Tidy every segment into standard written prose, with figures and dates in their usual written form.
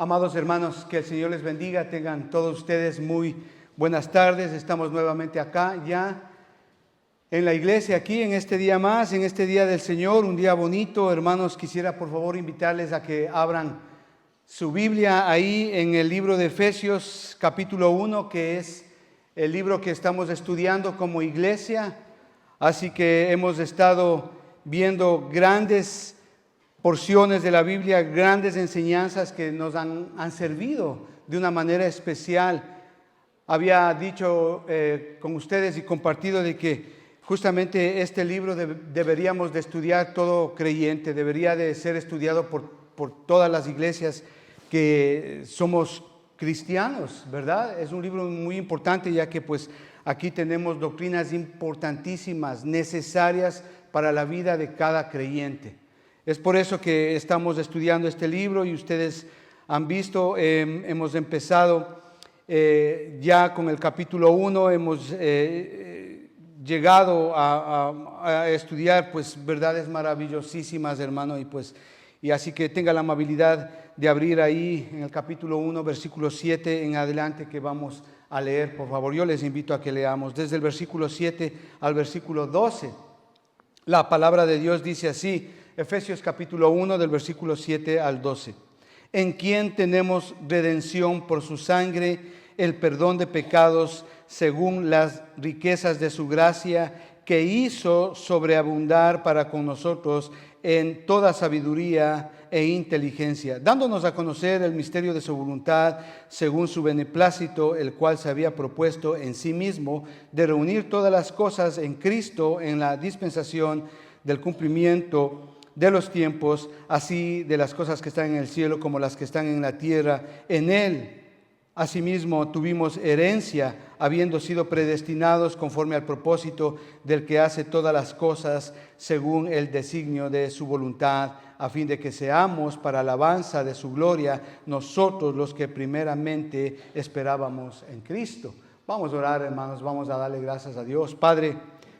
Amados hermanos, que el Señor les bendiga, tengan todos ustedes muy buenas tardes. Estamos nuevamente acá ya en la iglesia, aquí en este día más, en este día del Señor, un día bonito. Hermanos, quisiera por favor invitarles a que abran su Biblia ahí en el libro de Efesios capítulo 1, que es el libro que estamos estudiando como iglesia. Así que hemos estado viendo grandes porciones de la Biblia, grandes enseñanzas que nos han servido de una manera especial. Había dicho con ustedes y compartido de que justamente este libro deberíamos de estudiar todo creyente, debería de ser estudiado por todas las iglesias que somos cristianos, ¿verdad? Es un libro muy importante, ya que pues aquí tenemos doctrinas importantísimas, necesarias para la vida de cada creyente. Es por eso que estamos estudiando este libro y ustedes han visto, hemos empezado ya con el capítulo 1, hemos llegado a estudiar pues verdades maravillosísimas, hermano, y así que tenga la amabilidad de abrir ahí en el capítulo 1, versículo 7 en adelante, que vamos a leer, por favor. Yo les invito a que leamos desde el versículo 7 al versículo 12. La palabra de Dios dice así, Efesios capítulo 1 del versículo 7 al 12. En quien tenemos redención por su sangre, el perdón de pecados según las riquezas de su gracia, que hizo sobreabundar para con nosotros en toda sabiduría e inteligencia, dándonos a conocer el misterio de su voluntad, según su beneplácito, el cual se había propuesto en sí mismo, de reunir todas las cosas en Cristo, en la dispensación del cumplimiento de los tiempos, así de las cosas que están en el cielo como las que están en la tierra. En Él, asimismo, tuvimos herencia, habiendo sido predestinados conforme al propósito del que hace todas las cosas según el designio de su voluntad, a fin de que seamos para alabanza de su gloria, nosotros los que primeramente esperábamos en Cristo. Vamos a orar, hermanos, vamos a darle gracias a Dios. Padre,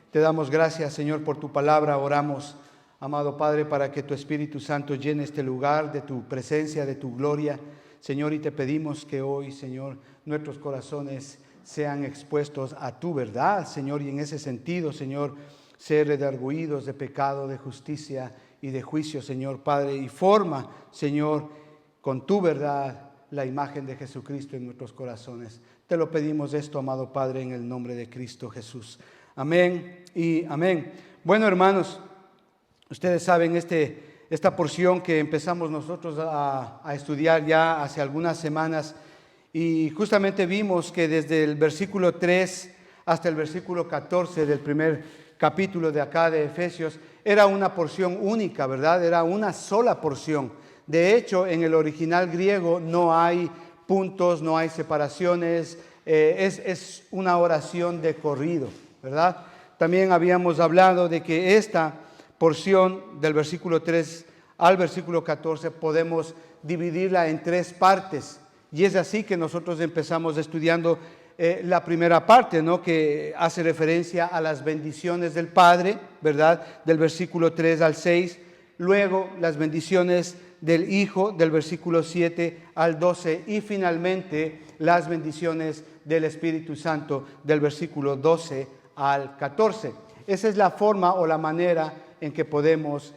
te damos gracias, Señor, por tu palabra. Oramos, amado Padre, para que tu Espíritu Santo llene este lugar de tu presencia, de tu gloria, Señor, y te pedimos que hoy, Señor, nuestros corazones sean expuestos a tu verdad, Señor, y en ese sentido, Señor, ser redarguidos de pecado, de justicia y de juicio, Señor Padre, y forma, Señor, con tu verdad, la imagen de Jesucristo en nuestros corazones. Te lo pedimos esto, amado Padre, en el nombre de Cristo Jesús. Amén y amén. Bueno, hermanos, ustedes saben esta porción que empezamos nosotros a estudiar ya hace algunas semanas, y justamente vimos que desde el versículo 3 hasta el versículo 14 del primer capítulo de acá de Efesios era una porción única, ¿verdad? Era una sola porción. De hecho, en el original griego no hay puntos, no hay separaciones, es una oración de corrido, ¿verdad? También habíamos hablado de que esta porción del versículo 3 al versículo 14 podemos dividirla en tres partes, y es así que nosotros empezamos estudiando la primera parte, ¿no?, que hace referencia a las bendiciones del Padre, ¿verdad?, del versículo 3 al 6, luego las bendiciones del Hijo del versículo 7 al 12 y finalmente las bendiciones del Espíritu Santo del versículo 12 al 14. Esa es la forma o la manera en que podemos,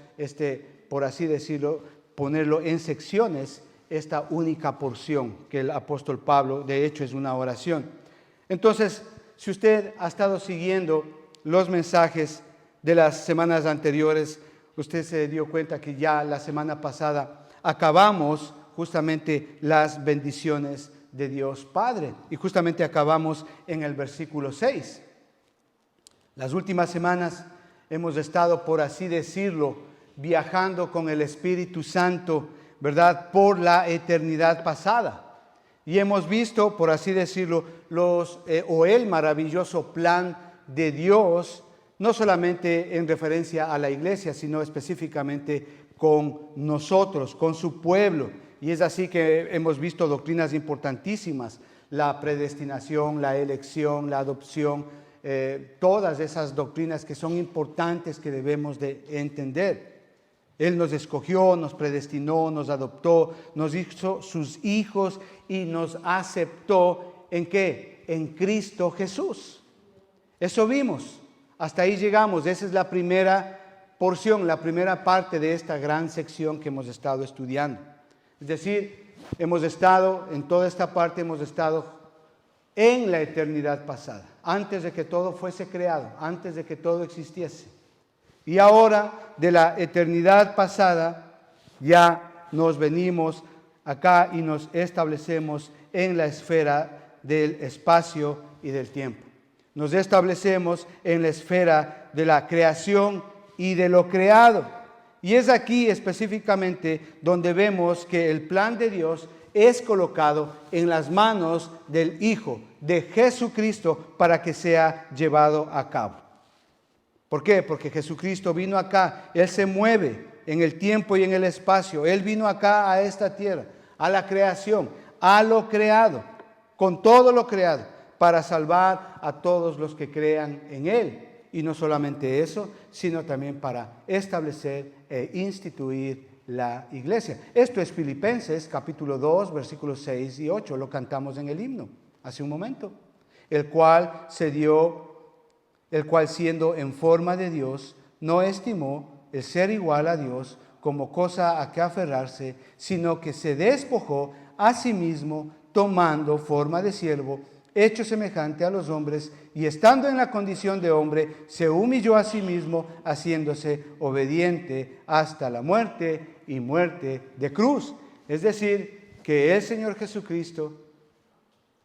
por así decirlo, ponerlo en secciones, esta única porción que el apóstol Pablo, de hecho, es una oración. Entonces, si usted ha estado siguiendo los mensajes de las semanas anteriores, usted se dio cuenta que ya la semana pasada acabamos justamente las bendiciones de Dios Padre, y justamente acabamos en el versículo 6. Las últimas semanas hemos estado, por así decirlo, viajando con el Espíritu Santo, ¿verdad?, por la eternidad pasada. Y hemos visto, por así decirlo, el maravilloso plan de Dios, no solamente en referencia a la iglesia, sino específicamente con nosotros, con su pueblo. Y es así que hemos visto doctrinas importantísimas, la predestinación, la elección, la adopción, todas esas doctrinas que son importantes, que debemos de entender. Él nos escogió, nos predestinó, nos adoptó, nos hizo sus hijos y nos aceptó. ¿En qué? En Cristo Jesús. Eso vimos. Hasta ahí llegamos. Esa es la primera porción, la primera parte de esta gran sección que hemos estado estudiando. Es decir, hemos estado, en toda esta parte hemos estado en la eternidad pasada, antes de que todo fuese creado, antes de que todo existiese. Y ahora, de la eternidad pasada, ya nos venimos acá y nos establecemos en la esfera del espacio y del tiempo. Nos establecemos en la esfera de la creación y de lo creado. Y es aquí específicamente donde vemos que el plan de Dios es colocado en las manos del Hijo de Jesucristo para que sea llevado a cabo. ¿Por qué? Porque Jesucristo vino acá, Él se mueve en el tiempo y en el espacio. Él vino acá a esta tierra, a la creación, a lo creado, con todo lo creado, para salvar a todos los que crean en Él. Y no solamente eso, sino también para establecer e instituir la iglesia. Esto es Filipenses capítulo 2, versículos 6 y 8. Lo cantamos en el himno hace un momento. El cual siendo en forma de Dios, no estimó el ser igual a Dios como cosa a que aferrarse, sino que se despojó a sí mismo, tomando forma de siervo, hecho semejante a los hombres, y estando en la condición de hombre, se humilló a sí mismo, haciéndose obediente hasta la muerte y muerte de cruz. Es decir, que el Señor Jesucristo,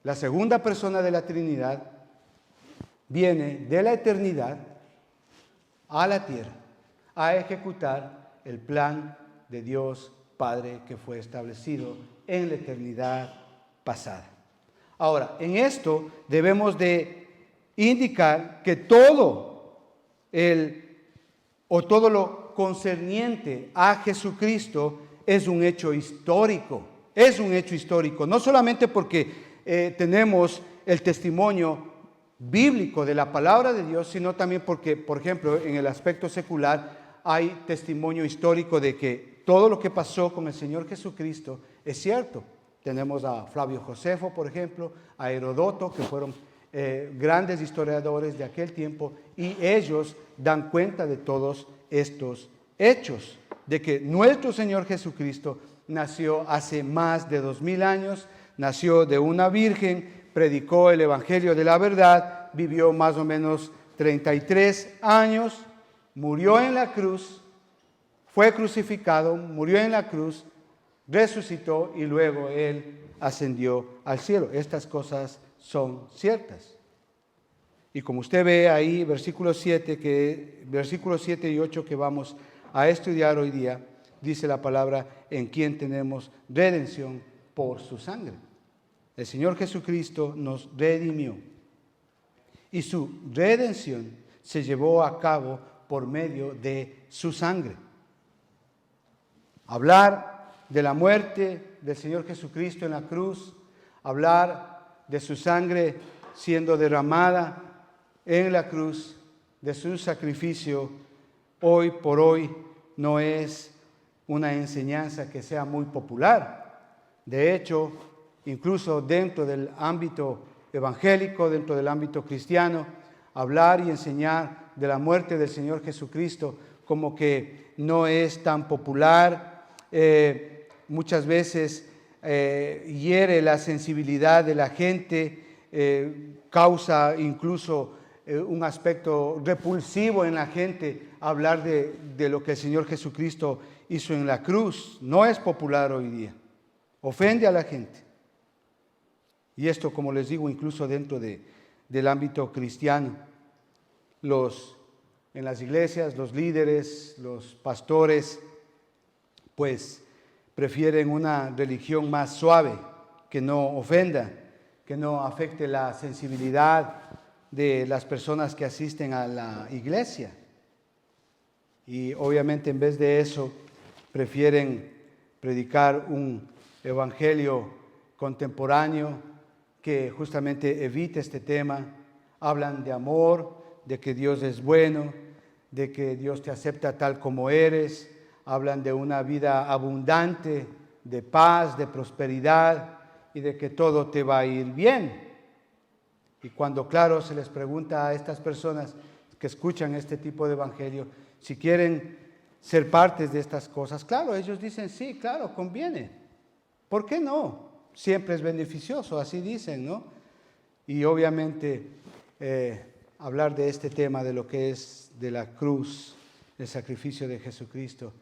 la segunda persona de la Trinidad, viene de la eternidad a la tierra a ejecutar el plan de Dios Padre que fue establecido en la eternidad pasada. Ahora, en esto debemos de indicar que todo lo concerniente a Jesucristo es un hecho histórico. Es un hecho histórico, no solamente porque tenemos el testimonio bíblico de la palabra de Dios, sino también porque, por ejemplo, en el aspecto secular hay testimonio histórico de que todo lo que pasó con el Señor Jesucristo es cierto. Tenemos a Flavio Josefo, por ejemplo, a Herodoto, que fueron grandes historiadores de aquel tiempo, y ellos dan cuenta de todos estos hechos, de que nuestro Señor Jesucristo nació hace más de 2000 años, nació de una virgen, predicó el Evangelio de la verdad, vivió más o menos 33 años, murió en la cruz, fue crucificado, murió en la cruz, resucitó y luego Él ascendió al cielo. Estas cosas son ciertas. Y como usted ve ahí, versículos 7 y 8 que vamos a estudiar hoy día, dice la palabra, en quien tenemos redención por su sangre. El Señor Jesucristo nos redimió y su redención se llevó a cabo por medio de su sangre. Hablar de la muerte del Señor Jesucristo en la cruz, hablar de su sangre siendo derramada en la cruz, de su sacrificio, hoy por hoy no es una enseñanza que sea muy popular. De hecho, incluso dentro del ámbito evangélico, dentro del ámbito cristiano, hablar y enseñar de la muerte del Señor Jesucristo como que no es tan popular. Muchas veces hiere la sensibilidad de la gente, causa incluso un aspecto repulsivo en la gente hablar de lo que el Señor Jesucristo hizo en la cruz. No es popular hoy día, ofende a la gente. Y esto, como les digo, incluso dentro del ámbito cristiano, en las iglesias, los líderes, los pastores, pues prefieren una religión más suave, que no ofenda, que no afecte la sensibilidad de las personas que asisten a la iglesia. Y obviamente en vez de eso, prefieren predicar un evangelio contemporáneo que justamente evite este tema. Hablan de amor, de que Dios es bueno, de que Dios te acepta tal como eres. hablan de una vida abundante, de paz, de prosperidad y de que todo te va a ir bien. Y cuando, claro, se les pregunta a estas personas que escuchan este tipo de evangelio si quieren ser partes de estas cosas, claro, ellos dicen sí, claro, conviene. ¿Por qué no? Siempre es beneficioso, así dicen, ¿no? Y obviamente hablar de este tema, de lo que es de la cruz, el sacrificio de Jesucristo,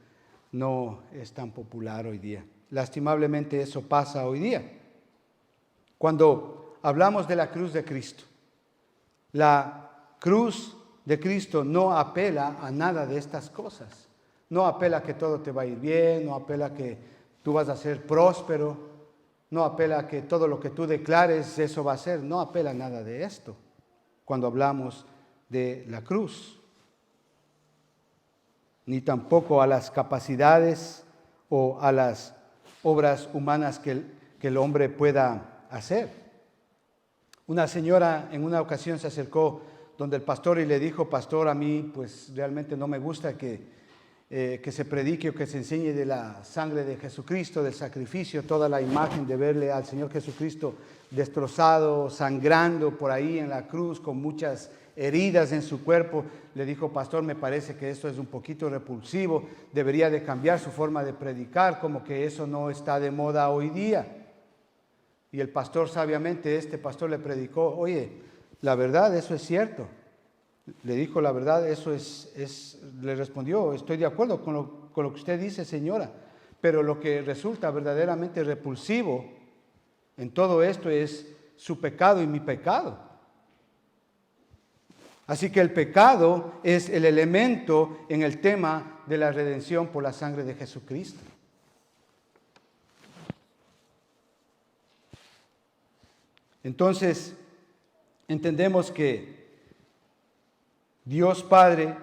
no es tan popular hoy día. Lastimablemente eso pasa hoy día. Cuando hablamos de la cruz de Cristo, la cruz de Cristo no apela a nada de estas cosas. No apela a que todo te va a ir bien, no apela a que tú vas a ser próspero, no apela a que todo lo que tú declares eso va a ser, no apela a nada de esto cuando hablamos de la cruz. Ni tampoco a las capacidades o a las obras humanas que el hombre pueda hacer. Una señora en una ocasión se acercó donde el pastor y le dijo: pastor, a mí pues realmente no me gusta que se predique o que se enseñe de la sangre de Jesucristo, del sacrificio, toda la imagen de verle al Señor Jesucristo destrozado, sangrando por ahí en la cruz con muchas heridas en su cuerpo. Le dijo: pastor, me parece que esto es un poquito repulsivo, debería de cambiar su forma de predicar, como que eso no está de moda hoy día. Y el pastor sabiamente, este pastor le predicó: oye, la verdad, eso es cierto. Le dijo: la verdad, eso le respondió: estoy de acuerdo con lo que usted dice, señora, pero lo que resulta verdaderamente repulsivo en todo esto es su pecado y mi pecado. Así que el pecado es el elemento en el tema de la redención por la sangre de Jesucristo. Entonces, entendemos que Dios Padre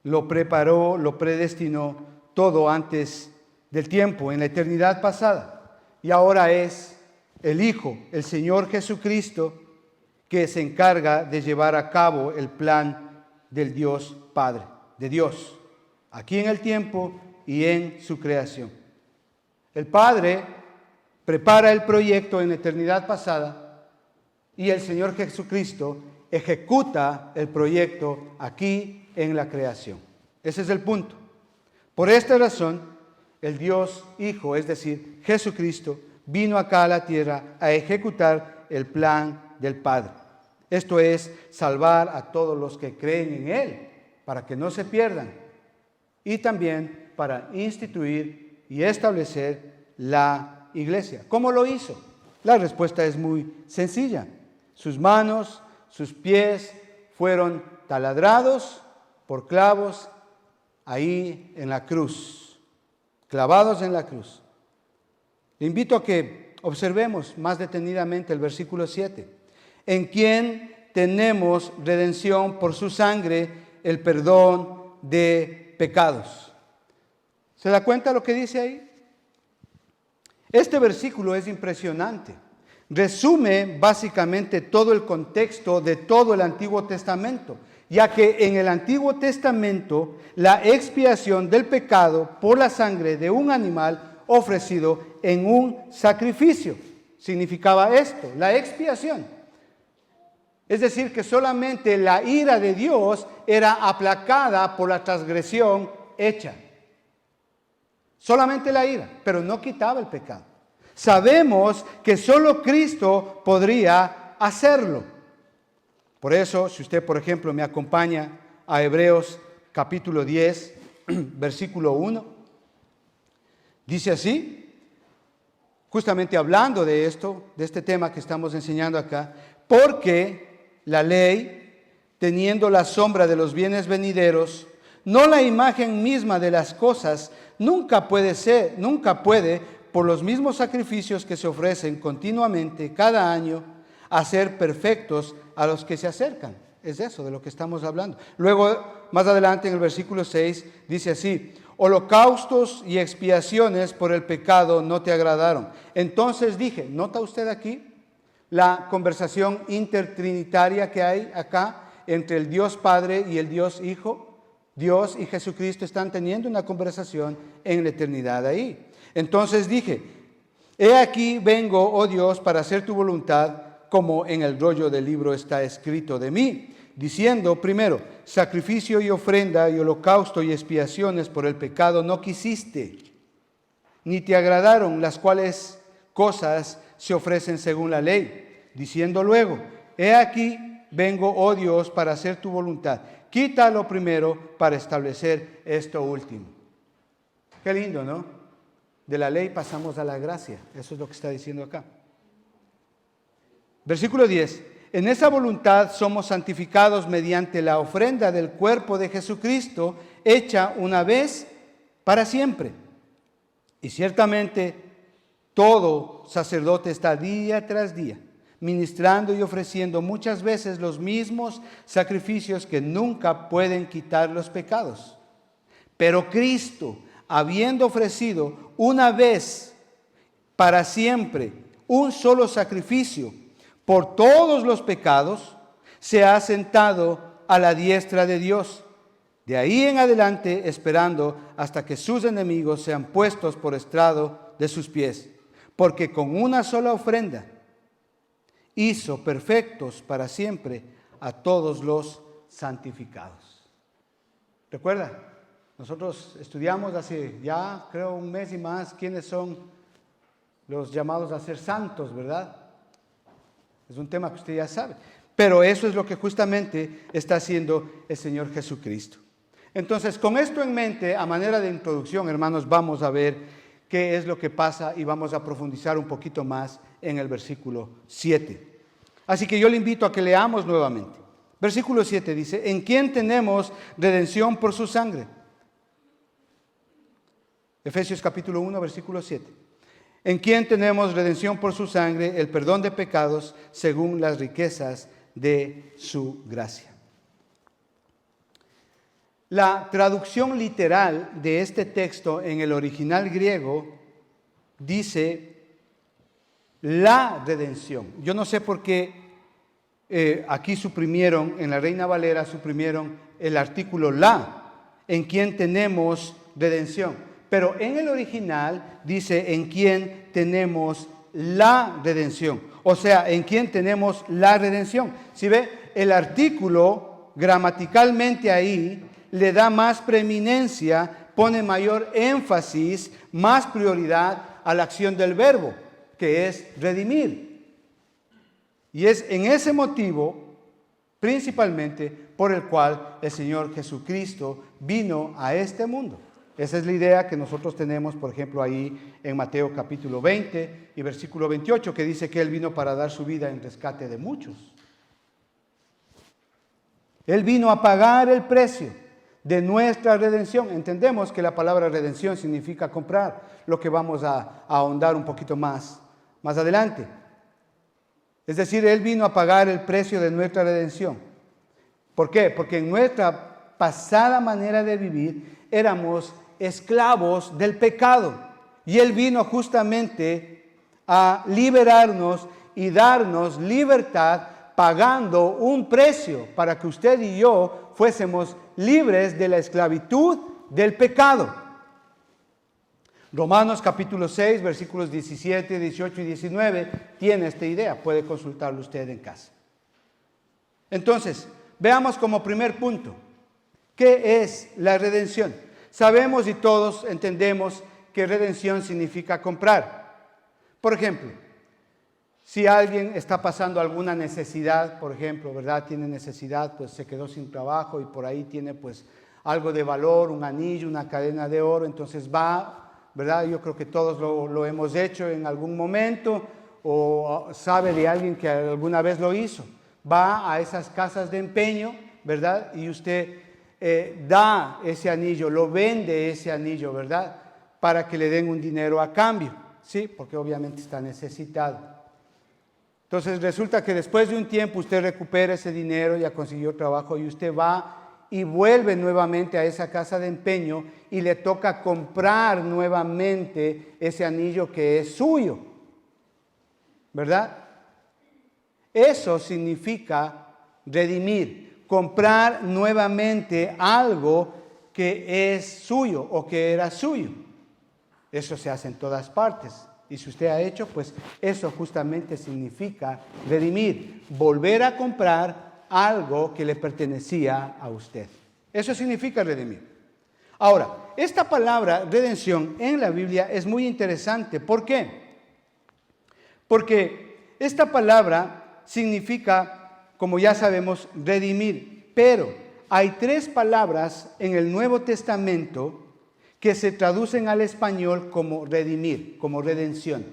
lo preparó, lo predestinó todo antes del tiempo, en la eternidad pasada. Y ahora es el Hijo, el Señor Jesucristo, que se encarga de llevar a cabo el plan del Dios Padre, de Dios, aquí en el tiempo y en su creación. El Padre prepara el proyecto en la eternidad pasada y el Señor Jesucristo ejecuta el proyecto aquí en la creación. Ese es el punto. Por esta razón, el Dios Hijo, es decir, Jesucristo, vino acá a la tierra a ejecutar el plan del Padre. Esto es, salvar a todos los que creen en Él, para que no se pierdan, y también para instituir y establecer la iglesia. ¿Cómo lo hizo? La respuesta es muy sencilla. Sus manos, sus pies fueron taladrados por clavos ahí en la cruz, clavados en la cruz. Le invito a que observemos más detenidamente el versículo 7. En quien tenemos redención por su sangre, el perdón de pecados. ¿Se da cuenta lo que dice ahí? Este versículo es impresionante. Resume básicamente todo el contexto de todo el Antiguo Testamento, ya que en el Antiguo Testamento la expiación del pecado por la sangre de un animal ofrecido en un sacrificio significaba esto, la expiación. Es decir, que solamente la ira de Dios era aplacada por la transgresión hecha. Solamente la ira, pero no quitaba el pecado. Sabemos que solo Cristo podría hacerlo. Por eso, si usted, por ejemplo, me acompaña a Hebreos capítulo 10, versículo 1, dice así, justamente hablando de esto, de este tema que estamos enseñando acá: porque la ley, teniendo la sombra de los bienes venideros, no la imagen misma de las cosas, nunca puede, por los mismos sacrificios que se ofrecen continuamente cada año, hacer perfectos a los que se acercan. Es eso de lo que estamos hablando. Luego, más adelante en el versículo 6, dice así: holocaustos y expiaciones por el pecado no te agradaron. Entonces dije, ¿nota usted aquí la conversación intertrinitaria que hay acá entre el Dios Padre y el Dios Hijo? Dios y Jesucristo están teniendo una conversación en la eternidad ahí. Entonces dije, he aquí vengo, oh Dios, para hacer tu voluntad, como en el rollo del libro está escrito de mí, diciendo, primero, sacrificio y ofrenda y holocausto y expiaciones por el pecado no quisiste, ni te agradaron, las cuales cosas se ofrecen según la ley, diciendo luego, he aquí vengo, oh Dios, para hacer tu voluntad. Quita lo primero para establecer esto último. Qué lindo, ¿no? De la ley pasamos a la gracia. Eso es lo que está diciendo acá. Versículo 10. En esa voluntad somos santificados mediante la ofrenda del cuerpo de Jesucristo, hecha una vez para siempre. Y ciertamente todo sacerdote está día tras día ministrando y ofreciendo muchas veces los mismos sacrificios que nunca pueden quitar los pecados. Pero Cristo, habiendo ofrecido una vez para siempre un solo sacrificio por todos los pecados, se ha sentado a la diestra de Dios. De ahí en adelante esperando hasta que sus enemigos sean puestos por estrado de sus pies. Porque con una sola ofrenda hizo perfectos para siempre a todos los santificados. ¿Recuerda? Nosotros estudiamos hace ya creo un mes y más quiénes son los llamados a ser santos, ¿verdad? Es un tema que usted ya sabe. Pero eso es lo que justamente está haciendo el Señor Jesucristo. Entonces, con esto en mente, a manera de introducción, hermanos, vamos a ver qué es lo que pasa y vamos a profundizar un poquito más en el versículo 7. Así que yo le invito a que leamos nuevamente. Versículo 7 dice, ¿en quién tenemos redención por su sangre? Efesios capítulo 1, versículo 7. ¿En quién tenemos redención por su sangre, el perdón de pecados, según las riquezas de su gracia? La traducción literal de este texto en el original griego dice la redención. Yo no sé por qué aquí suprimieron, en la Reina Valera suprimieron el artículo la, en quien tenemos redención. Pero en el original dice en quien tenemos la redención. O sea, en quien tenemos la redención. Si ve, el artículo gramaticalmente ahí le da más preeminencia, pone mayor énfasis, más prioridad a la acción del verbo, que es redimir. Y es en ese motivo, principalmente, por el cual el Señor Jesucristo vino a este mundo. Esa es la idea que nosotros tenemos, por ejemplo, ahí en Mateo capítulo 20 y versículo 28, que dice que Él vino para dar su vida en rescate de muchos. Él vino a pagar el precio de nuestra redención. Entendemos que la palabra redención significa comprar, lo que vamos a ahondar un poquito más adelante. Es decir, Él vino a pagar el precio de nuestra redención. ¿Por qué? Porque en nuestra pasada manera de vivir éramos esclavos del pecado. Y Él vino justamente a liberarnos y darnos libertad, pagando un precio para que usted y yo fuésemos libres de la esclavitud del pecado. Romanos capítulo 6, versículos 17, 18 y 19 tiene esta idea. Puede consultarlo usted en casa. Entonces, veamos como primer punto, ¿qué es la redención? Sabemos y todos entendemos que redención significa comprar. Por ejemplo, si alguien está pasando alguna necesidad, por ejemplo, ¿verdad? Tiene necesidad, pues se quedó sin trabajo y por ahí tiene pues algo de valor, un anillo, una cadena de oro, entonces va, ¿verdad? Yo creo que todos lo hemos hecho en algún momento o sabe de alguien que alguna vez lo hizo. Va a esas casas de empeño, ¿verdad? Y usted da ese anillo, lo vende ese anillo, ¿verdad? Para que le den un dinero a cambio, ¿sí? Porque obviamente está necesitado. Entonces resulta que después de un tiempo usted recupera ese dinero, ya consiguió trabajo y usted va y vuelve nuevamente a esa casa de empeño y le toca comprar nuevamente ese anillo que es suyo, ¿verdad? Eso significa redimir, comprar nuevamente algo que es suyo o que era suyo. Eso se hace en todas partes. Y si usted ha hecho, pues eso justamente significa redimir, volver a comprar algo que le pertenecía a usted. Eso significa redimir. Ahora, esta palabra redención en la Biblia es muy interesante. ¿Por qué? Porque esta palabra significa, como ya sabemos, redimir. Pero hay 3 palabras en el Nuevo Testamento que se traducen al español como redimir, como redención.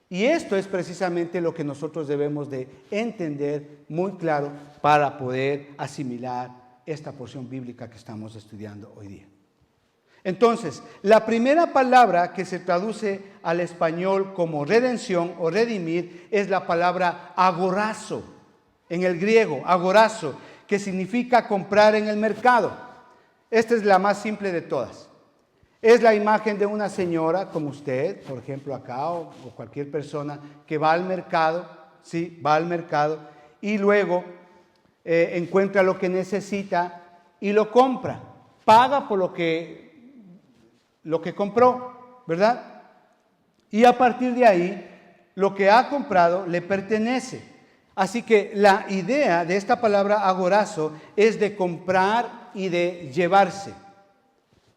Y esto es precisamente lo que nosotros debemos de entender muy claro para poder asimilar esta porción bíblica que estamos estudiando hoy día. Entonces, la primera palabra que se traduce al español como redención o redimir es la palabra agorazo, en el griego, agorazo, que significa comprar en el mercado. Esta es la más simple de todas. Es la imagen de una señora como usted, por ejemplo acá, o cualquier persona que va al mercado, ¿sí? Va al mercado y luego encuentra lo que necesita y lo compra. Paga por lo que compró, ¿verdad? Y a partir de ahí, lo que ha comprado le pertenece. Así que la idea de esta palabra agorazo es de comprar y de llevarse.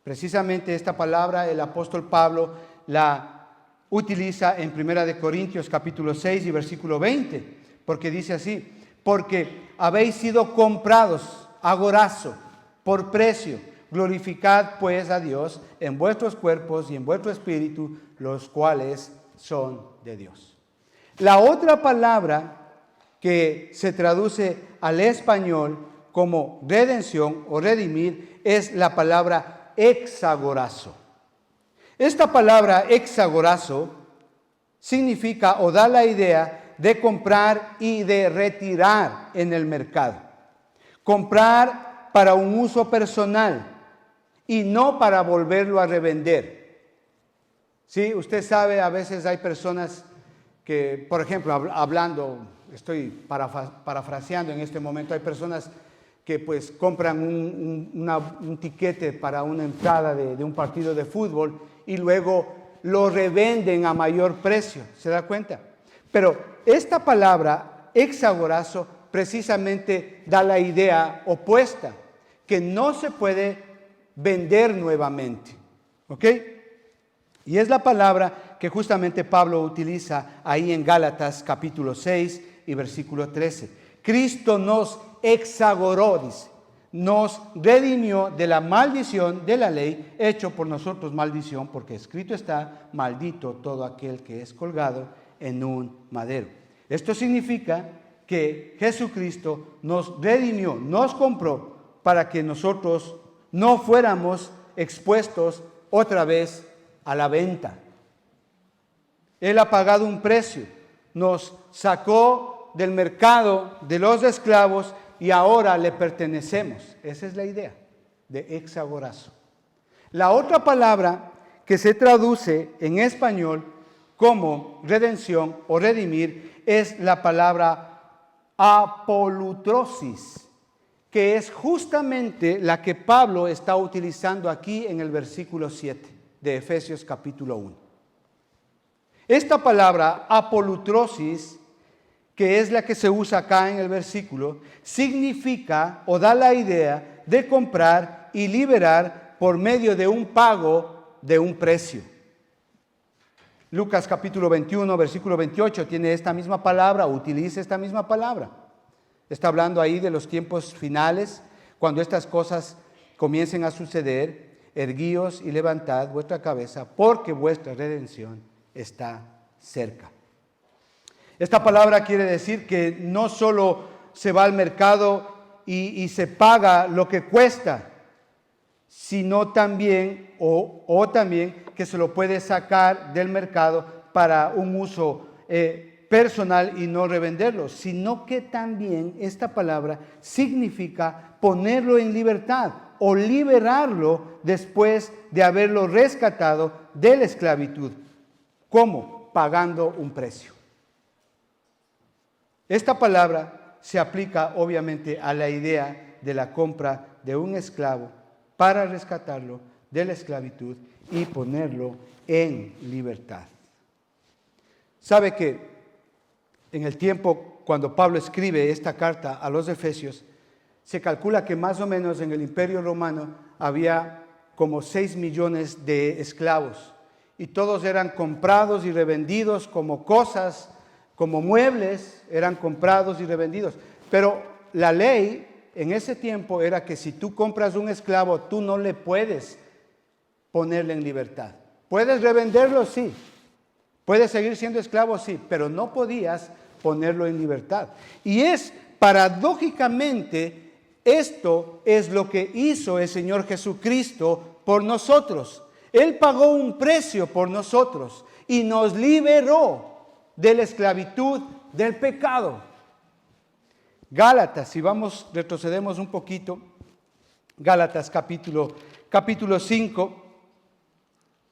Precisamente esta palabra el apóstol Pablo la utiliza en 1 Corintios capítulo 6 y versículo 20, porque dice así: porque habéis sido comprados agorazo, por precio. Glorificad pues a Dios en vuestros cuerpos y en vuestro espíritu, los cuales son de Dios. La otra palabra que se traduce al español como redención o redimir es la palabra exagorazo. Esta palabra exagorazo significa o da la idea de comprar y de retirar en el mercado. Comprar para un uso personal y no para volverlo a revender. Sí, usted sabe, a veces hay personas que, por ejemplo, hablando, estoy parafraseando en este momento, hay personas que pues compran un tiquete para una entrada de un partido de fútbol y luego lo revenden a mayor precio, ¿se da cuenta? Pero esta palabra, exagorazo, precisamente da la idea opuesta, que no se puede vender nuevamente, ¿ok? Y es la palabra que justamente Pablo utiliza ahí en Gálatas capítulo 6 y versículo 13. Cristo nos exagoró, dice, nos redimió de la maldición de la ley, hecho por nosotros maldición, porque escrito está: maldito todo aquel que es colgado en un madero. Esto significa que Jesucristo nos redimió, nos compró para que nosotros no fuéramos expuestos otra vez a la venta. Él ha pagado un precio, nos sacó del mercado de los esclavos y ahora le pertenecemos. Esa es la idea de exagorazo. La otra palabra que se traduce en español como redención o redimir es la palabra apolutrosis, que es justamente la que Pablo está utilizando aquí en el versículo 7 de Efesios capítulo 1. Esta palabra apolutrosis, que es la que se usa acá en el versículo, significa o da la idea de comprar y liberar por medio de un pago de un precio. Lucas capítulo 21, versículo 28 tiene esta misma palabra, utiliza esta misma palabra. Está hablando ahí de los tiempos finales, cuando estas cosas comiencen a suceder. Erguíos y levantad vuestra cabeza, porque vuestra redención está cerca. Esta palabra quiere decir que no solo se va al mercado y se paga lo que cuesta, sino también, o también que se lo puede sacar del mercado para un uso personal y no revenderlo, sino que también esta palabra significa ponerlo en libertad o liberarlo después de haberlo rescatado de la esclavitud. ¿Cómo? Pagando un precio. Esta palabra se aplica obviamente a la idea de la compra de un esclavo para rescatarlo de la esclavitud y ponerlo en libertad. ¿Sabe que en el tiempo cuando Pablo escribe esta carta a los Efesios, se calcula que más o menos en el Imperio Romano había como 6 millones de esclavos y todos eran comprados y revendidos como cosas, como muebles, eran comprados y revendidos. Pero la ley en ese tiempo era que si tú compras un esclavo, tú no le puedes ponerle en libertad. Puedes revenderlo, sí. Puedes seguir siendo esclavo, sí, pero no podías ponerlo en libertad. Y es paradójicamente, esto es lo que hizo el Señor Jesucristo por nosotros. Él pagó un precio por nosotros y nos liberó de la esclavitud del pecado. Gálatas, si retrocedemos un poquito, Gálatas capítulo 5,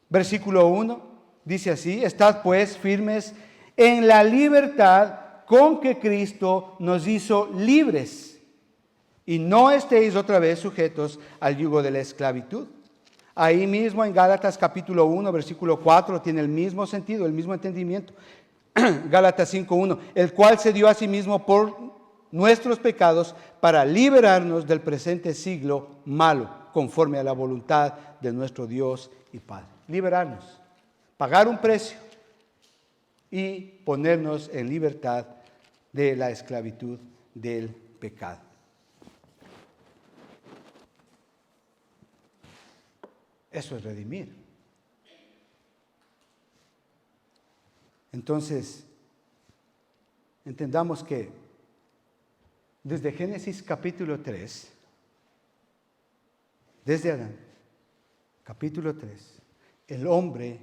versículo 1, dice así: estad pues firmes en la libertad con que Cristo nos hizo libres, y no estéis otra vez sujetos al yugo de la esclavitud. Ahí mismo en Gálatas capítulo 1, versículo 4, tiene el mismo sentido, el mismo entendimiento. Gálatas 5:1, el cual se dio a sí mismo por nuestros pecados para liberarnos del presente siglo malo, conforme a la voluntad de nuestro Dios y Padre. Liberarnos, pagar un precio y ponernos en libertad de la esclavitud del pecado. Eso es redimir. Entonces, entendamos que desde Génesis capítulo 3, desde Adán, capítulo 3, el hombre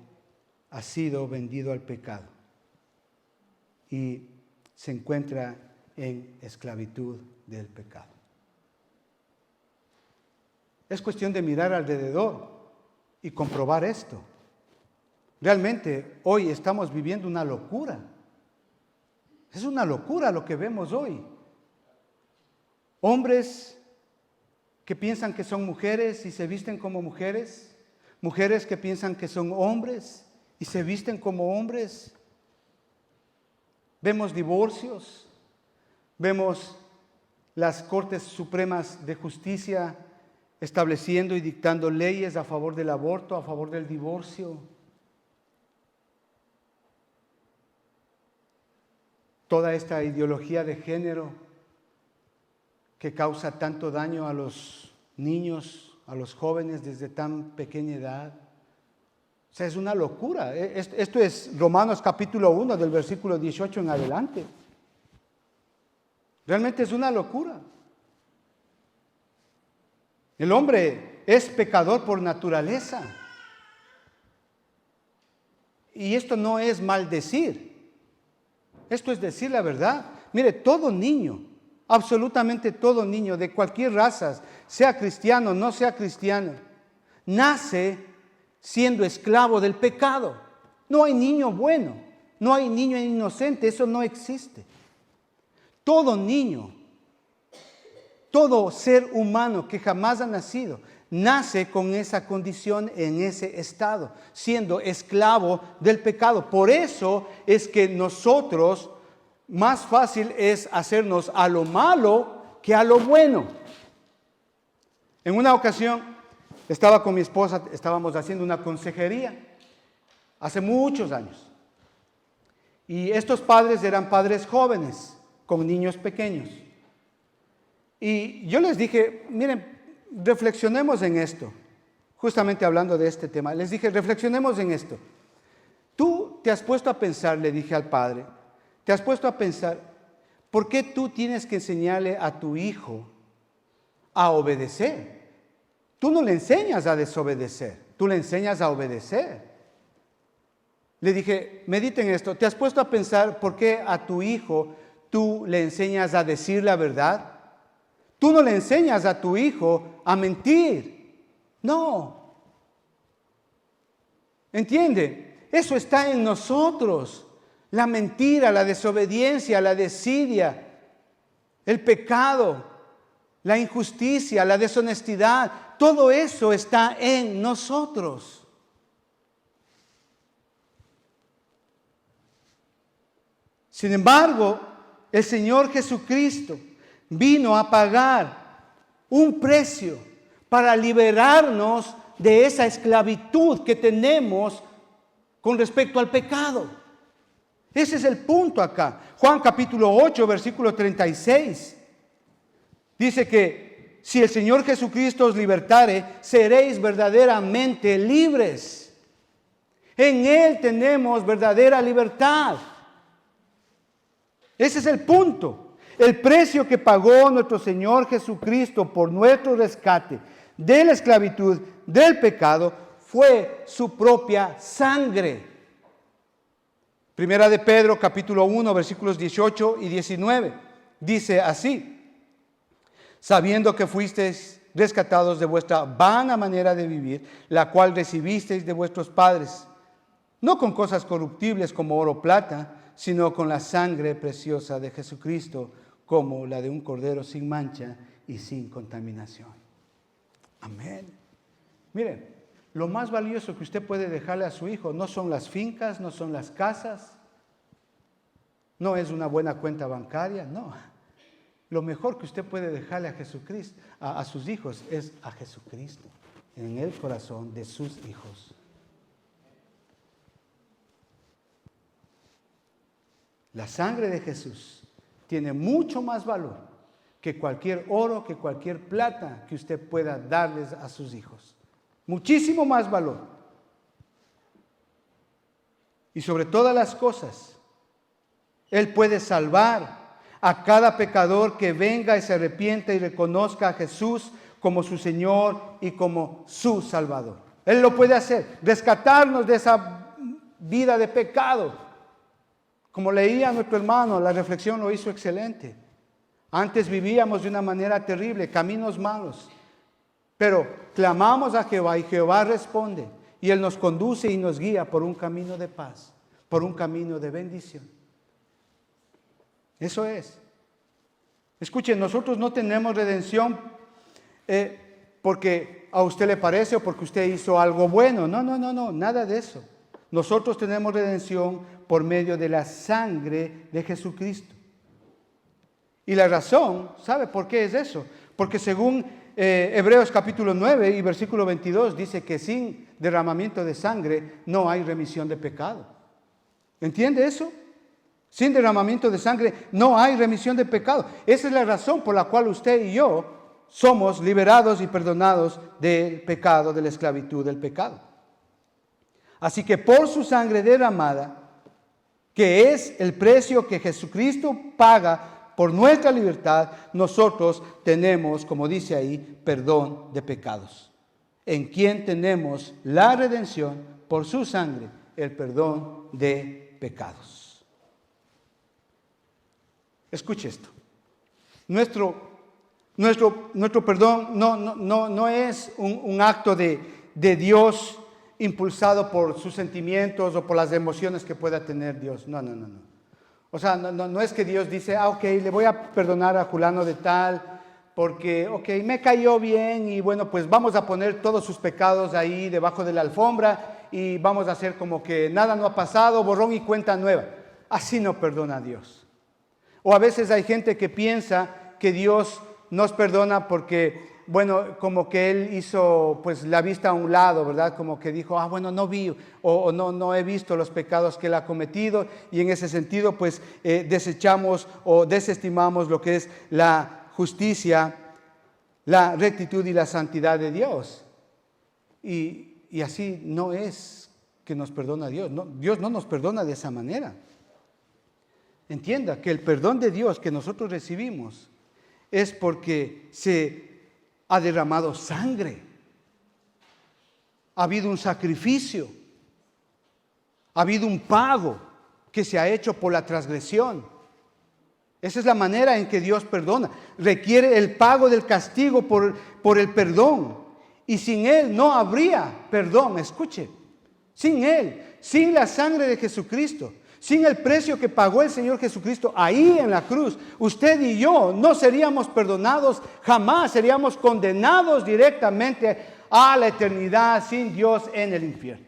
ha sido vendido al pecado y se encuentra en esclavitud del pecado. Es cuestión de mirar alrededor y comprobar esto. Realmente hoy estamos viviendo una locura. Es una locura lo que vemos hoy. Hombres que piensan que son mujeres y se visten como mujeres. Mujeres que piensan que son hombres y se visten como hombres. Vemos divorcios. Vemos las Cortes Supremas de Justicia estableciendo y dictando leyes a favor del aborto, a favor del divorcio. Toda esta ideología de género que causa tanto daño a los niños, a los jóvenes desde tan pequeña edad. O sea, es una locura. Esto es Romanos capítulo 1 del versículo 18 en adelante. Realmente es una locura. El hombre es pecador por naturaleza. Y esto no es maldecir. Esto es decir la verdad. Mire, todo niño, absolutamente todo niño de cualquier raza, sea cristiano, no sea cristiano, nace siendo esclavo del pecado. No hay niño bueno, no hay niño inocente, eso no existe. Todo niño, todo ser humano que jamás ha nacido, nace con esa condición en ese estado, siendo esclavo del pecado. Por eso es que nosotros, más fácil es hacernos a lo malo que a lo bueno. En una ocasión, estaba con mi esposa, estábamos haciendo una consejería, hace muchos años. Y estos padres eran padres jóvenes, con niños pequeños. Y yo les dije, miren, reflexionemos en esto. Justamente hablando de este tema, les dije, reflexionemos en esto. Tú te has puesto a pensar, le dije al padre, te has puesto a pensar, ¿por qué tú tienes que enseñarle a tu hijo a obedecer? Tú no le enseñas a desobedecer, tú le enseñas a obedecer. Le dije, mediten esto, ¿te has puesto a pensar por qué a tu hijo tú le enseñas a decir la verdad? Tú no le enseñas a tu hijo a mentir. No. ¿Entiende? Eso está en nosotros. La mentira, la desobediencia, la desidia, el pecado. la injusticia, la deshonestidad, todo eso está en nosotros. Sin embargo, el Señor Jesucristo vino a pagar un precio para liberarnos de esa esclavitud que tenemos con respecto al pecado. Ese es el punto acá. Juan capítulo 8, versículo 36. Dice que si el Señor Jesucristo os libertare, seréis verdaderamente libres. En Él tenemos verdadera libertad. Ese es el punto. El precio que pagó nuestro Señor Jesucristo por nuestro rescate de la esclavitud, del pecado, fue su propia sangre. Primera de Pedro, capítulo 1, versículos 18 y 19. Dice así: sabiendo que fuisteis rescatados de vuestra vana manera de vivir, la cual recibisteis de vuestros padres, no con cosas corruptibles como oro o plata, sino con la sangre preciosa de Jesucristo, como la de un cordero sin mancha y sin contaminación. Amén. Miren, lo más valioso que usted puede dejarle a su hijo no son las fincas, no son las casas, no es una buena cuenta bancaria, no. Lo mejor que usted puede dejarle a Jesucristo, a sus hijos, es a Jesucristo en el corazón de sus hijos. La sangre de Jesús tiene mucho más valor que cualquier oro, que cualquier plata que usted pueda darles a sus hijos. Muchísimo más valor. Y sobre todas las cosas, Él puede salvar a cada pecador que venga y se arrepienta y reconozca a Jesús como su Señor y como su Salvador. Él lo puede hacer, rescatarnos de esa vida de pecado. Como leía nuestro hermano, la reflexión lo hizo excelente. Antes vivíamos de una manera terrible, caminos malos. Pero clamamos a Jehová y Jehová responde. Y Él nos conduce y nos guía por un camino de paz, por un camino de bendición. Eso es. Escuchen, nosotros no tenemos redención porque a usted le parece o porque usted hizo algo bueno. No, nada de eso. Nosotros tenemos redención por medio de la sangre de Jesucristo. Y la razón, ¿sabe por qué es eso? Porque según Hebreos capítulo 9 y versículo 22 dice que sin derramamiento de sangre no hay remisión de pecado. ¿Entiende eso? Sin derramamiento de sangre no hay remisión de pecado. Esa es la razón por la cual usted y yo somos liberados y perdonados del pecado, de la esclavitud del pecado. Así que por su sangre derramada, que es el precio que Jesucristo paga por nuestra libertad, nosotros tenemos, como dice ahí, perdón de pecados. En quien tenemos la redención por su sangre, el perdón de pecados. Escuche esto. Nuestro perdón no es un acto de Dios impulsado por sus sentimientos o por las emociones que pueda tener Dios. No. O sea, no es que Dios dice, ok, le voy a perdonar a fulano de tal, porque, ok, me cayó bien y bueno, pues vamos a poner todos sus pecados ahí debajo de la alfombra y vamos a hacer como que nada no ha pasado, borrón y cuenta nueva. Así no perdona a Dios. O a veces hay gente que piensa que Dios nos perdona porque, bueno, como que Él hizo pues la vista a un lado, ¿verdad? Como que dijo, bueno, no vi o no he visto los pecados que Él ha cometido, y en ese sentido pues desechamos o desestimamos lo que es la justicia, la rectitud y la santidad de Dios. Y así no es que nos perdona Dios. No, Dios no nos perdona de esa manera. Entienda que el perdón de Dios que nosotros recibimos es porque se ha derramado sangre, ha habido un sacrificio, ha habido un pago que se ha hecho por la transgresión. Esa es la manera en que Dios perdona. Requiere el pago del castigo por el perdón. Y sin Él no habría perdón. Escuche, sin Él, sin la sangre de Jesucristo, Sin el precio que pagó el Señor Jesucristo ahí en la cruz, usted y yo no seríamos perdonados jamás, seríamos condenados directamente a la eternidad sin Dios en el infierno.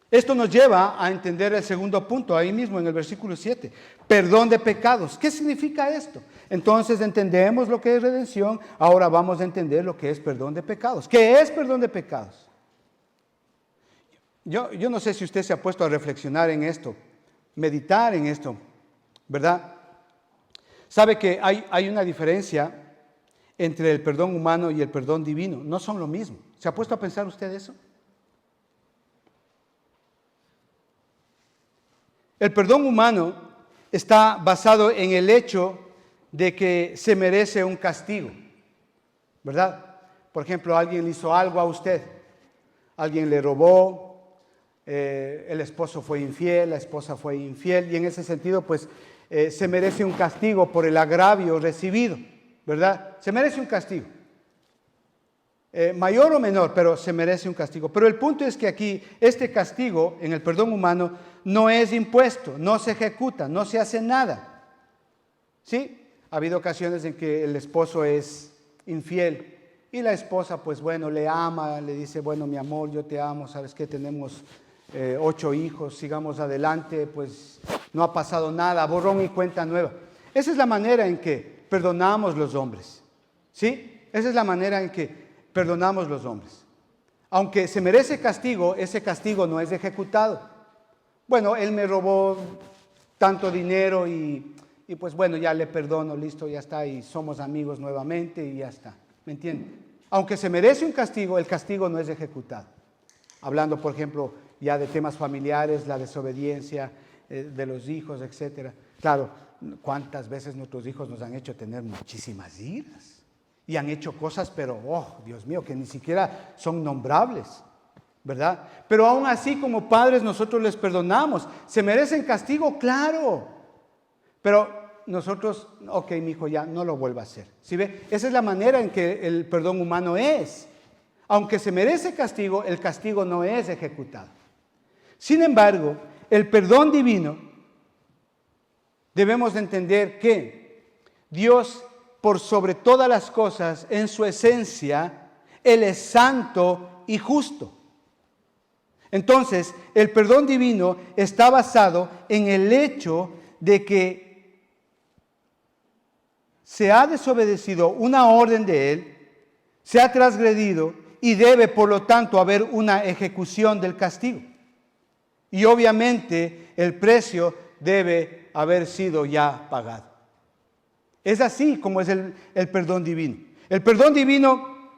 Esto nos lleva a entender el segundo punto, ahí mismo en el versículo 7. Perdón de pecados. ¿Qué significa esto? Entonces entendemos lo que es redención, ahora vamos a entender lo que es perdón de pecados. ¿Qué es perdón de pecados? Yo no sé si usted se ha puesto a reflexionar en esto, meditar en esto, ¿verdad? Sabe que hay una diferencia entre el perdón humano y el perdón divino. No son lo mismo. ¿Se ha puesto a pensar usted eso? El perdón humano está basado en el hecho de que se merece un castigo, ¿verdad? Por ejemplo, alguien le hizo algo a usted, alguien le robó, el esposo fue infiel, la esposa fue infiel, y en ese sentido, pues, se merece un castigo por el agravio recibido, ¿verdad? Se merece un castigo. Mayor o menor, pero se merece un castigo. Pero el punto es que aquí este castigo en el perdón humano no es impuesto, no se ejecuta, no se hace nada. ¿Sí? Ha habido ocasiones en que el esposo es infiel y la esposa, pues bueno, le ama, le dice, bueno, mi amor, yo te amo, ¿sabes qué? Tenemos 8 hijos, sigamos adelante, pues no ha pasado nada, borrón y cuenta nueva. Esa es la manera en que perdonamos los hombres. ¿Sí? Esa es la manera en que perdonamos los hombres. Aunque se merece castigo, ese castigo no es ejecutado. Bueno, él me robó tanto dinero y pues bueno, ya le perdono, listo, ya está, y somos amigos nuevamente y ya está. ¿Me entiende? Aunque se merece un castigo, el castigo no es ejecutado. Hablando, por ejemplo, ya de temas familiares, la desobediencia de los hijos, etcétera. Claro, ¿cuántas veces nuestros hijos nos han hecho tener muchísimas iras? Y han hecho cosas, pero, oh, Dios mío, que ni siquiera son nombrables, ¿verdad? Pero aún así, como padres, nosotros les perdonamos. ¿Se merecen castigo? Claro. Pero nosotros, ok, mi hijo, ya no lo vuelva a hacer. ¿Sí ve? Esa es la manera en que el perdón humano es. Aunque se merece castigo, el castigo no es ejecutado. Sin embargo, el perdón divino, debemos de entender que Dios, por sobre todas las cosas, en su esencia, Él es santo y justo. Entonces, el perdón divino está basado en el hecho de que se ha desobedecido una orden de Él, se ha transgredido y debe, por lo tanto, haber una ejecución del castigo. Y obviamente el precio debe haber sido ya pagado. Es así como es el perdón divino. El perdón divino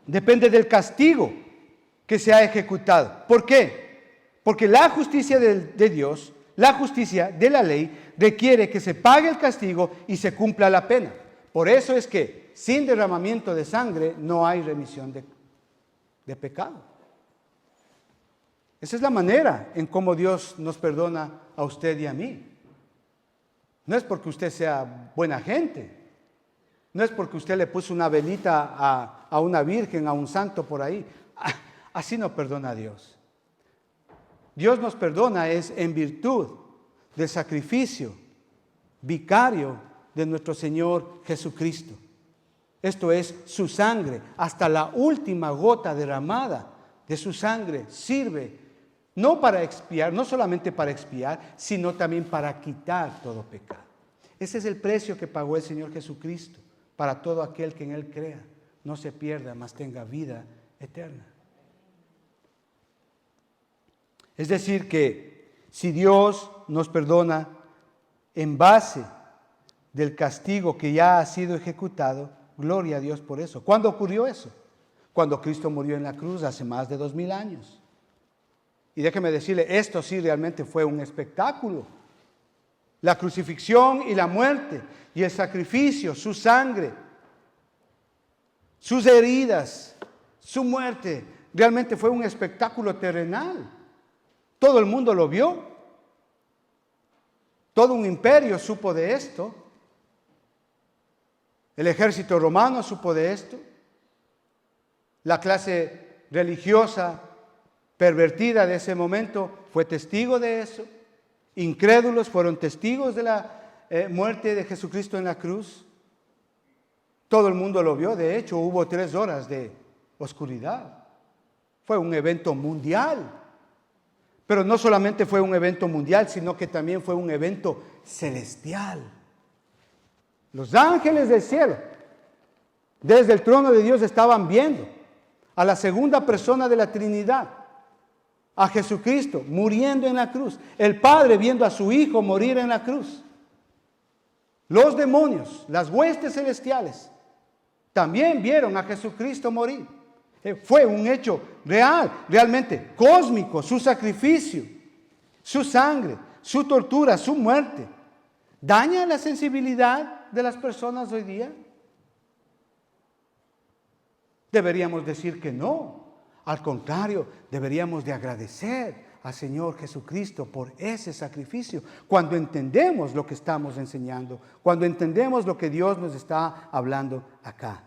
depende del castigo que se ha ejecutado. ¿Por qué? Porque la justicia de Dios, la justicia de la ley, requiere que se pague el castigo y se cumpla la pena. Por eso es que sin derramamiento de sangre no hay remisión de pecado. Esa es la manera en cómo Dios nos perdona a usted y a mí. No es porque usted sea buena gente. No es porque usted le puso una velita a una virgen, a un santo por ahí. Así no perdona a Dios. Dios nos perdona es en virtud del sacrificio vicario de nuestro Señor Jesucristo. Esto es su sangre, hasta la última gota derramada de su sangre sirve no para expiar, no solamente para expiar, sino también para quitar todo pecado. Ese es el precio que pagó el Señor Jesucristo para todo aquel que en Él crea, no se pierda, mas tenga vida eterna. Es decir que si Dios nos perdona en base del castigo que ya ha sido ejecutado, gloria a Dios por eso. ¿Cuándo ocurrió eso? Cuando Cristo murió en la cruz hace más de 2000 años. Y déjeme decirle, esto sí realmente fue un espectáculo. La crucifixión y la muerte y el sacrificio, su sangre, sus heridas, su muerte, realmente fue un espectáculo terrenal. Todo el mundo lo vio. Todo un imperio supo de esto. El ejército romano supo de esto. La clase religiosa pervertida de ese momento fue testigo de eso. Incrédulos fueron testigos de la muerte de Jesucristo en la cruz. Todo el mundo lo vio. De hecho, hubo 3 horas de oscuridad. Fue un evento mundial. Pero no solamente fue un evento mundial, sino que también fue un evento celestial. Los ángeles del cielo, desde el trono de Dios, estaban viendo a la segunda persona de la Trinidad, a Jesucristo muriendo en la cruz. El Padre viendo a su Hijo morir en la cruz. Los demonios, las huestes celestiales, también vieron a Jesucristo morir. Fue un hecho real, realmente cósmico, su sacrificio, su sangre, su tortura, su muerte. ¿Daña la sensibilidad de las personas hoy día? Deberíamos decir que no. Al contrario, deberíamos de agradecer al Señor Jesucristo por ese sacrificio. Cuando entendemos lo que estamos enseñando, cuando entendemos lo que Dios nos está hablando acá.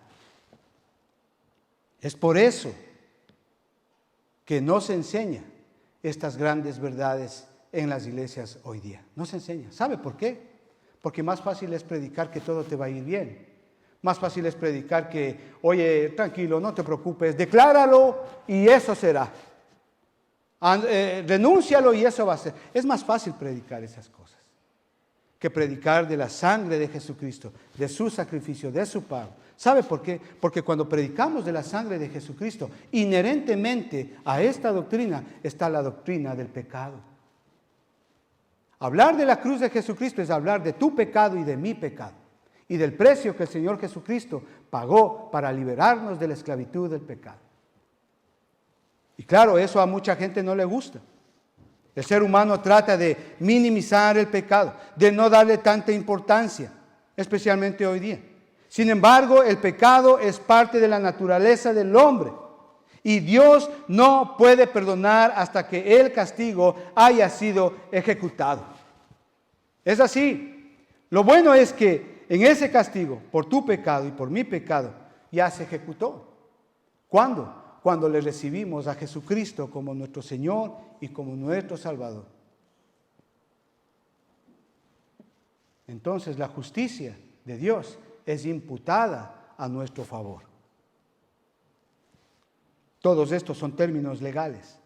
Es por eso que no se enseña estas grandes verdades en las iglesias hoy día. No se enseña. ¿Sabe por qué? Porque más fácil es predicar que todo te va a ir bien. Más fácil es predicar que, oye, tranquilo, no te preocupes, decláralo y eso será. Renúncialo y eso va a ser. Es más fácil predicar esas cosas que predicar de la sangre de Jesucristo, de su sacrificio, de su pago. ¿Sabe por qué? Porque cuando predicamos de la sangre de Jesucristo, inherentemente a esta doctrina está la doctrina del pecado. Hablar de la cruz de Jesucristo es hablar de tu pecado y de mi pecado, y del precio que el Señor Jesucristo pagó para liberarnos de la esclavitud del pecado. Y claro, eso a mucha gente no le gusta. El ser humano trata de minimizar el pecado, de no darle tanta importancia, especialmente hoy día. Sin embargo, el pecado es parte de la naturaleza del hombre y Dios no puede perdonar hasta que el castigo haya sido ejecutado. Es así. Lo bueno es que en ese castigo, por tu pecado y por mi pecado, ya se ejecutó. ¿Cuándo? Cuando le recibimos a Jesucristo como nuestro Señor y como nuestro Salvador. Entonces la justicia de Dios es imputada a nuestro favor. Todos estos son términos legales.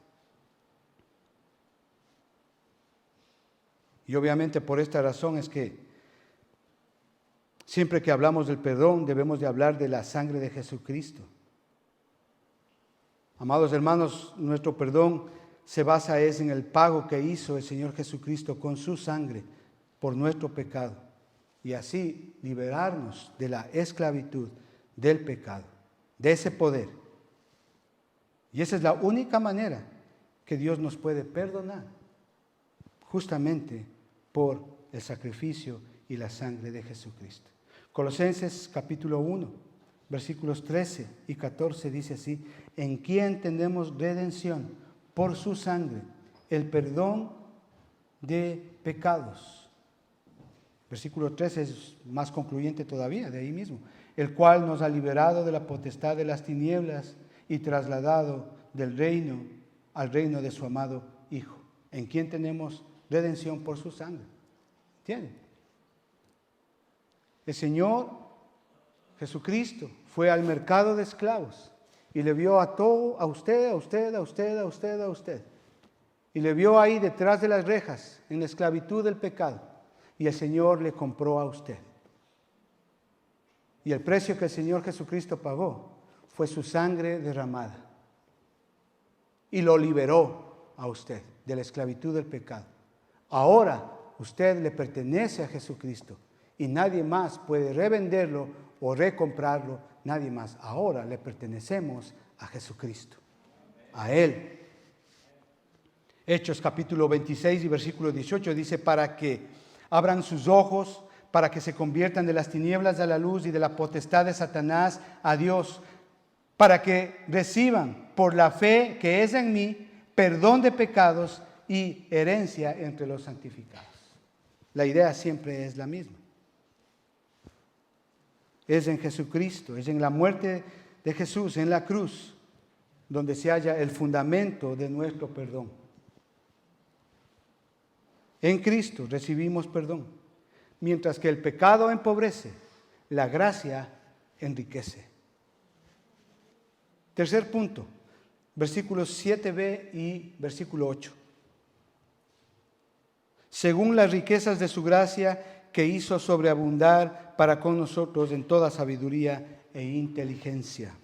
Y obviamente por esta razón es que siempre que hablamos del perdón debemos de hablar de la sangre de Jesucristo. Amados hermanos, nuestro perdón se basa en el pago que hizo el Señor Jesucristo con su sangre por nuestro pecado y así liberarnos de la esclavitud del pecado, de ese poder. Y esa es la única manera que Dios nos puede perdonar, justamente por el sacrificio y la sangre de Jesucristo. Colosenses capítulo 1. Versículos 13 y 14 dice así: en quien tenemos redención por su sangre, el perdón de pecados. Versículo 13 es más concluyente todavía, de ahí mismo. El cual nos ha liberado de la potestad de las tinieblas y trasladado del reino al reino de su amado Hijo. En quien tenemos redención por su sangre. ¿Entienden? El Señor Jesucristo fue al mercado de esclavos y le vio a todo, a usted. Y le vio ahí detrás de las rejas, en la esclavitud del pecado. Y el Señor le compró a usted. Y el precio que el Señor Jesucristo pagó fue su sangre derramada. Y lo liberó a usted de la esclavitud del pecado. Ahora usted le pertenece a Jesucristo y nadie más puede revenderlo o recomprarlo, nadie más. Ahora le pertenecemos a Jesucristo, a Él. Hechos capítulo 26 y versículo 18 dice: para que abran sus ojos, para que se conviertan de las tinieblas a la luz y de la potestad de Satanás a Dios, para que reciban por la fe que es en mí perdón de pecados y herencia entre los santificados. La idea siempre es la misma. Es en Jesucristo, es en la muerte de Jesús, en la cruz, donde se halla el fundamento de nuestro perdón. En Cristo recibimos perdón, mientras que el pecado empobrece, la gracia enriquece. Tercer punto, versículos 7b y versículo 8. Según las riquezas de su gracia que hizo sobreabundar para con nosotros en toda sabiduría e inteligencia.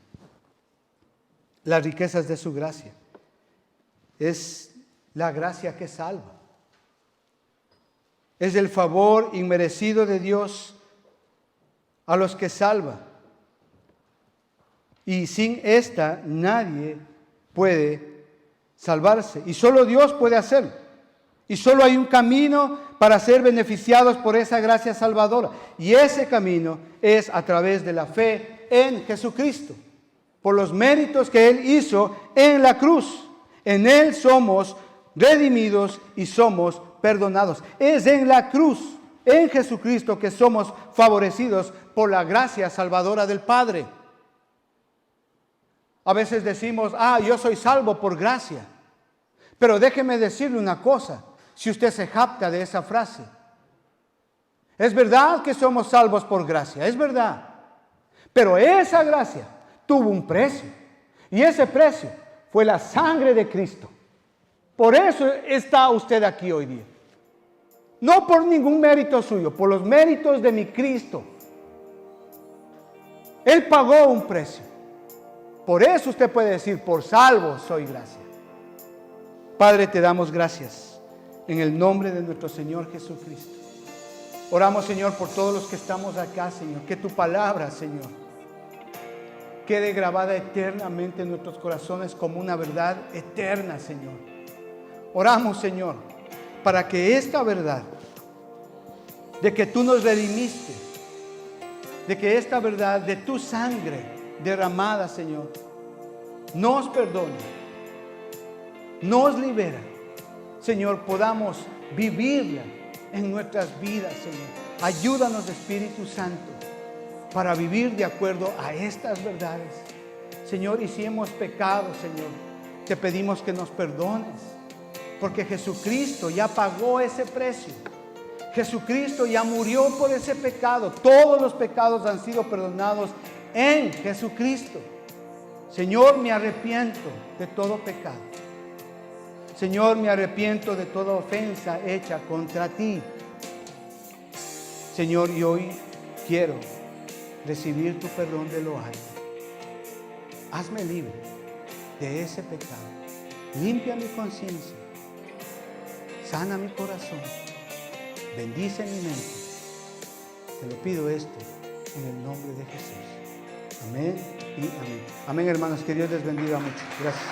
Las riquezas de su gracia es la gracia que salva. Es el favor inmerecido de Dios a los que salva. Y sin esta nadie puede salvarse. Y solo Dios puede hacerlo. Y solo hay un camino para ser beneficiados por esa gracia salvadora. Y ese camino es a través de la fe en Jesucristo. Por los méritos que Él hizo en la cruz. En Él somos redimidos y somos perdonados. Es en la cruz, en Jesucristo, que somos favorecidos por la gracia salvadora del Padre. A veces decimos, yo soy salvo por gracia. Pero déjeme decirle una cosa, si usted se jacta de esa frase. Es verdad que somos salvos por gracia, es verdad. Pero esa gracia tuvo un precio. Y ese precio fue la sangre de Cristo. Por eso está usted aquí hoy día. No por ningún mérito suyo, por los méritos de mi Cristo. Él pagó un precio. Por eso usted puede decir, por salvo soy gracia. Padre, te damos gracias en el nombre de nuestro Señor Jesucristo. Oramos, Señor, por todos los que estamos acá, Señor. Que tu palabra, Señor, quede grabada eternamente en nuestros corazones como una verdad eterna, Señor. Oramos, Señor, para que esta verdad de que tú nos redimiste, de que esta verdad de tu sangre derramada, Señor, nos perdona, nos libera, Señor, podamos vivirla en nuestras vidas, Señor. Ayúdanos, Espíritu Santo, para vivir de acuerdo a estas verdades, Señor. Y si hemos pecado, Señor, te pedimos que nos perdones, porque Jesucristo ya pagó ese precio. Jesucristo ya murió por ese pecado. Todos los pecados han sido perdonados en Jesucristo. Señor, me arrepiento de todo pecado. Señor, me arrepiento de toda ofensa hecha contra ti. Señor, y hoy quiero recibir tu perdón de lo alto. Hazme libre de ese pecado. Limpia mi conciencia. Sana mi corazón. Bendice mi mente. Te lo pido esto en el nombre de Jesús. Amén y amén. Amén, hermanos. Que Dios les bendiga mucho. Gracias.